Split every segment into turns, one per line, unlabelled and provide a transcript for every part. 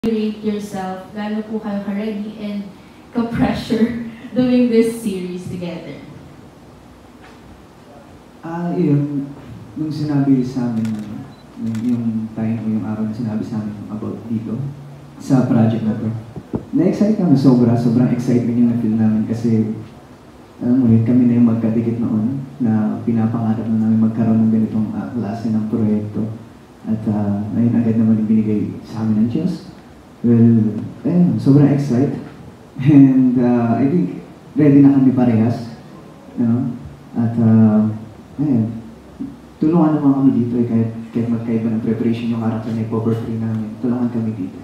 rate yourself, gaano po kayo ka-ready and ka-pressure doing this series together?
Yun, nung sinabi sa amin, yung time o yung araw na sinabi sa amin about dito, sa project na to, na-excite kami sobrang excitement yung na-feel namin kasi ulit kami na yung magkadikit noon na pinapangarap na namin magkaroon ng ganitong klase ng proyekto. At ngayon agad naman yung binigay sa amin ng Diyos. Well, sobrang excited. And I think ready na kami parehas. You know? At tulungan naman kami dito kahit magkaiba ng preparation yung karakter na ipo-portray namin. Tulungan kami dito.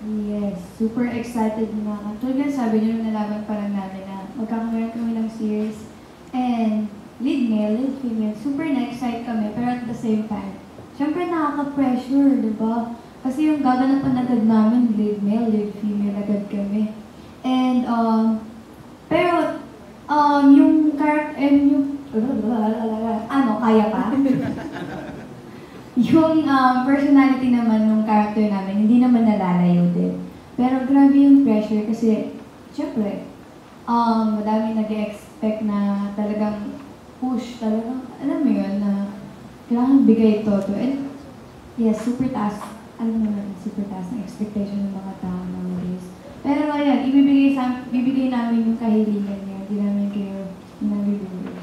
Yes, super excited na. Tulad sabi niyo, nalaman pa lang namin na magkakaroon kami ng series. And lead male, lead female, super na-excite kami. Pero at the same time, syempre nakaka-pressure, di ba? Kasi yung gaganapan agad namin, lead male, lead female agad kami. And, pero, yung character, kaya pa? Yung personality naman ng character namin, hindi naman nalalayo din. Pero grabe yung pressure kasi, syempre, madami nag-expect na talagang push, talagang, alam mo yun, na kailangan bigay ito. And, yes, super taas. Alam mo naman, super taas ng expectation ng mga tao nowadays. Pero ayan, bibigay namin yung kahilingan niya. Hindi namin kayo nabibigay.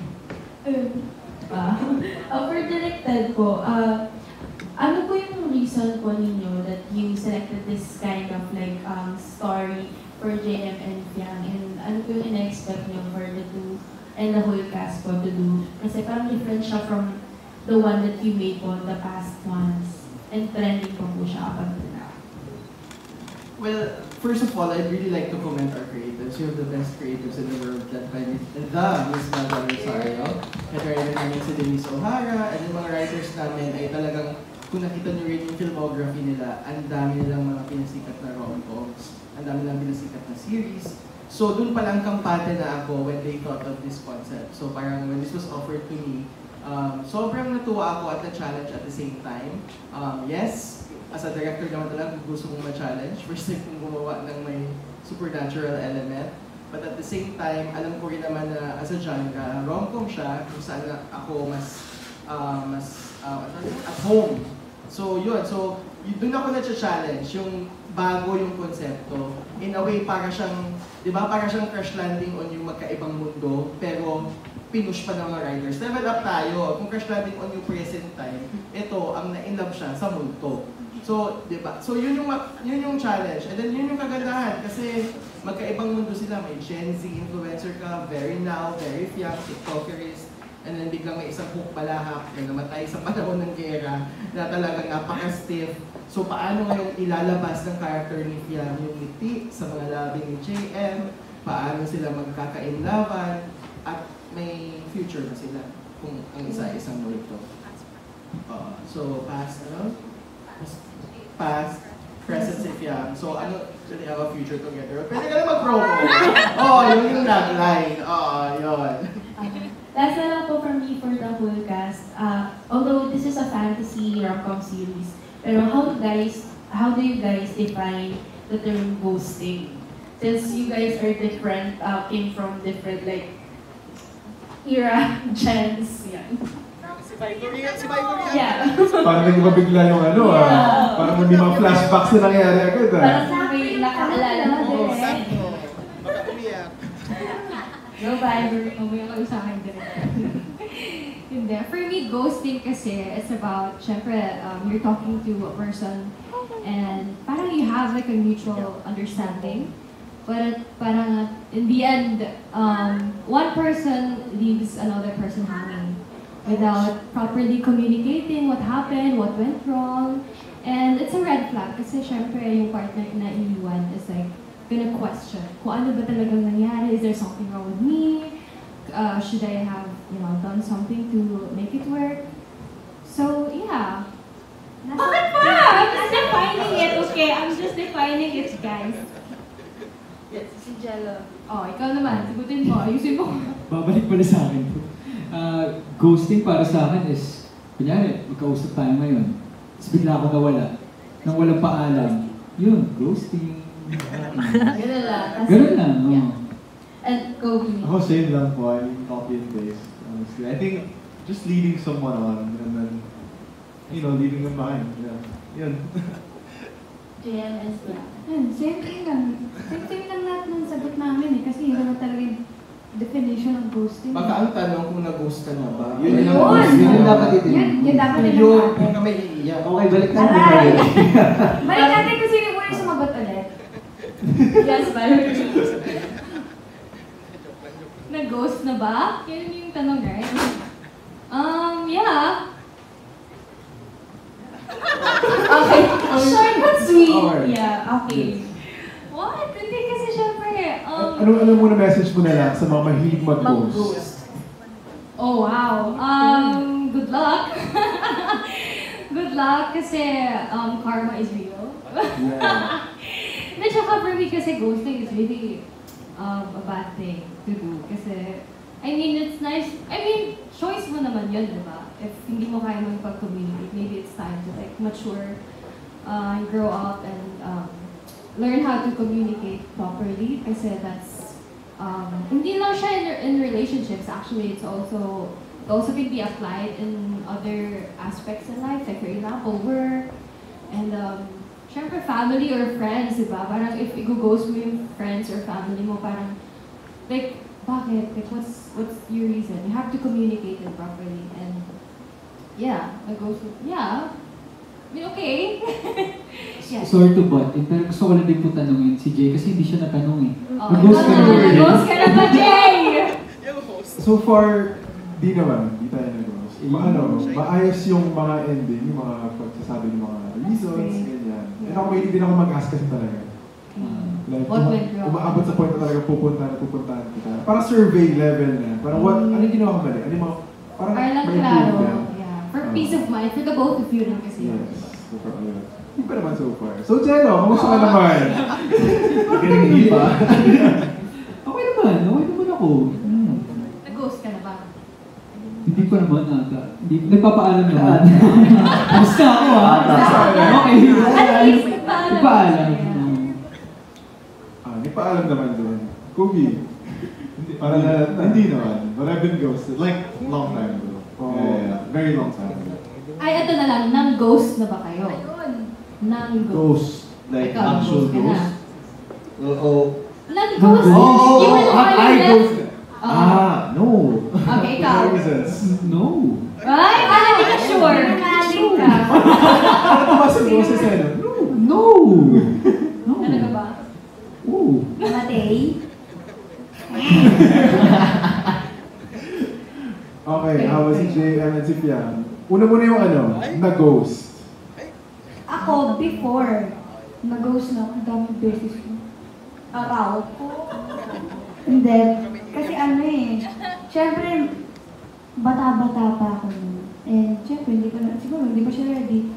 For directed po, ano po yung reason po ninyo that you selected this kind of like story for JM and Fiang? And ano po yung ina-expect nyo for the two and the whole cast po to do? Kasi parang different siya from the one that you made po the past ones. And trending po siya up until now.
Well, first of all, I'd really like to commend our creatives. You have the best creatives in the world, led by Miss Melda Rosario. At writer namin si Denise O'Hara, and yung mga writers namin ay talagang, kung nakita niyo rin yung filmography nila, ang dami nilang mga pinasikat na rom-coms, ang dami nilang pinasikat na series. So, dun palang kampante na ako when they thought of this concept. So, parang when this was offered to me, sobrang natuwa ako at na-challenge at the same time. Yes, as a director naman talaga, gusto mong ma-challenge. First time kong gumawa ng may supernatural element. But at the same time, alam ko rin naman na as a genre, rom-com siya, kung saan ako mas at home. So yun, so doon ako na-challenge, yung bago yung konsepto. In a way, para siyang, di ba, para siyang Crash Landing on yung magkaibang mundo, pero pinush pa ng mga writers. Level up tayo. Kung Crash Landing on yung present time, ito, ang na-inlove siya sa multo. So, di ba? So, yun yung challenge. And then, yun yung kagandahan. Kasi, magkaibang mundo sila. May Gen Z influencer ka, very now, very young, TikTokerist. And then, biglang may isang hook balahap na namatay sa panahon ng gera na talagang napaka-stiff. So, paano ngayong ilalabas ng character ni Fiam yung ngiti sa mga labi ni JM? Paano sila magkakainlaban? At may future na sila kung ang isa-isang multo. So, past, past, present si Fiam. So, should they have a future together? Pwede ka na mag-promo. Yun yung tagline. Yun.
Last na lang po from me for the whole cast. Although this is a fantasy rom-com series, pero how do you guys define the term ghosting? Since you guys are different, came from different like era, gens, yan.
Si Vigory yan.
Yeah.
Parang naging mabigla yung parang may mga flashbacks na nangyari agad.
Parang may nakaalala mo.
Baka umiyak.
No, Vigory, umiyak kayo sa akin direct. Hindi. For me, ghosting kasi, it's about, syempre, you're talking to a person and parang you have like a mutual understanding. But parang in the end, one person leaves another person hanging without properly communicating what happened, what went wrong. And it's a red flag kasi syempre yung partner na iniwan is like gonna question kung ano ba talagang nangyari, is there something wrong with me? Should I have, done something to make it work? So, yeah.
Bakit ba? I'm just defining it, okay? I'm just defining it, guys. Yes, si Jello.
Ikaw naman. Sigutin mo. Ayusin mo.
Babalik pala sa akin po. Ghosting para sa akin is, kunyari, magkausap tayo ngayon. Tapos bigla ako nawala. Nang walang paalam. Yun, ghosting.
Ganun lang.
Ganun lang, oo.
Yeah. And Kobe.
Ako same lang po, I mean, copy and paste, honestly. I think just leading someone on and then, you know, leaving them behind. Yeah. Yun.
JM and Fia.
Same thing lang. Same thing lang lahat ng sagot namin eh. Kasi yun naman talaga yung definition ng ghosting.
Baka ang tanong kung nag-ghost ka na ba?
Yun
Yun!
Yun yung dapat itin.
Yun dapat
Yun,
yung
kung ka may iiyak.
Okay, balik tayo.
Aray! Balik natin kung sino yung unang sumagot ulit.
Yes, Valerie.
Nag-ghost na ba? Yun yung tanong, right? Yeah.
Okay.
Short but sweet.
Alright.
Yeah, okay.
What? Hindi kasi syempre,
Ano muna message mo na lang sa mga mahilig mag-post?
Mag-ghost.
oh wow. Good luck. Good luck kasi karma is real.
Yeah.
Na tsaka for me kasi ghosting is really a bad thing to do. Kasi, I mean, it's nice. I mean, choice mo naman yun, di ba? If hindi mo kaya magpag-communicate, maybe it's time to like mature, grow up, and learn how to communicate properly. Kasi that's, hindi lang siya in relationships. Actually, it also can be applied in other aspects in life. Like for example, work, and syempre, family or friends, diba? Parang if i-ghost mo yung friends or family mo, parang, like, bakit? Like, what's your reason? You have to communicate it properly. And, yeah, nag-ghost mo. Yeah. I mean, okay. Yes.
Sorry to butt in, pero gusto ko lang din po tanungin si Jay kasi hindi siya natanong eh.
Oh,
Nag-ghost ka na ba, Jay?
Nag-ghost ka na ba, Jay?
So far, di naman, di tayo nag-ghost. Maayos yung mga ending, yung mga pagsasabi ng mga reasons, ganyan. And ako mahilig din ako mag-ask kasi talaga. Like,
What went wrong?
umaabot sa point na talaga pupuntahan kita. Parang survey level na. Parang ano yung ginawa ko mali? Ano yung mga, parang
Para lang
may
klaro.
improvement.
Yeah. For peace of mind, for the both of you lang kasi.
Yes. Super ayun. Hindi pa naman so far. So, Jello, kamusta ka naman?
Ganun hindi pa. Okay naman ako.
Nag-ghost ka na ba?
Hindi pa naman ata. Nagpapaalam naman. Basta ako Okay.
At least, nagpaalam.
Nagpaalam.
Nagpaalam naman doon. Kobe. Parang hindi naman. But I've been ghosted. Like, long time ago. Yeah, very long time ago.
Ay, ito na lang. Nang-ghost na ba kayo? Nang-ghost.
Ghost.
Like
Ikaw,
actual
ghost ka na.
ghost? Oo.
Nang-ghost?
Oh,
You were the one who
I
left.
ghost.
No.
Okay, ikaw.
Reasons.
No.
Ay, parang hindi ka sure.
Nakaling ka.
Ano tumasang boses eh? No.
No. No.
Talaga ba?
Oo.
Matay.
Okay, how was si JM and si Fiam? Una muna yung na-ghost.
Ako, before, nag-ghost na ako, ang daming beses ko. Araw ko. And then, kasi syempre, bata-bata pa ako nun. And syempre, siguro hindi pa siya ready.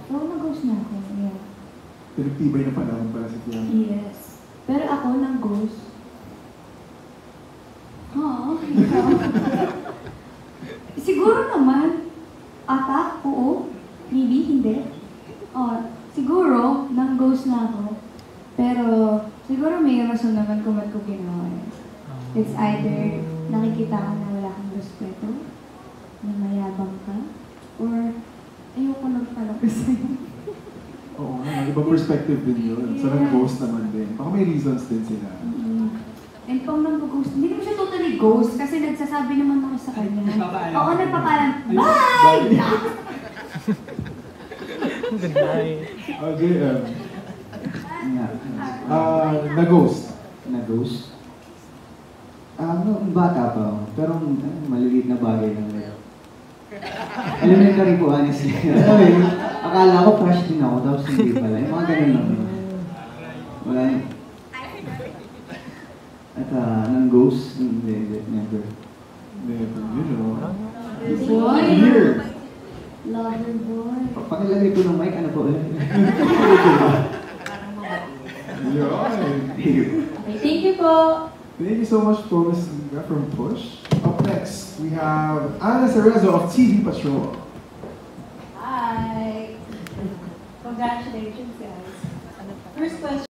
So, nag-ghost na ako. Yeah.
Pinagtibay na panahon para si Fiam.
Yes. Pero ako, nag-ghost. Siguro naman, atak, oo. Maybe, hindi. Siguro, nang-ghost na ako. Pero, siguro may rason naman kung ba't ko ginawa yun. It's either nakikita ko na wala kang respeto, na mayabang ka, or ayoko nagpalaki sa'yo.
Oo nga, ibang perspective din yun. So, nag-ghost naman din. Baka may reasons din sila.
And pang nag-ghost, hindi naman siya totally ghost kasi nagsasabi naman ako sa kanya.
Nagpapaalam.
Oo, nagpapaalam. Bye!
Good night.
JM,
Nga.
na-ghost.
Na-ghost? Bata pa ako. Pero maliliit na bagay lang. Elementary po, honestly. Akala ko crush din ako, tapos hindi pala. Yung mga ganun lang. Wala. At nang-ghost? Hindi, never.
Never, you know.
Boy!
Weird.
Lover boy.
Pakilagay ko ng mic, ano po ulit?
Yun.
Okay, thank you po.
Thank you so much for Ms. Liga from Push. Up next, we have Ana Cerezo of TV Patrol.
Hi! Congratulations, guys.
First question.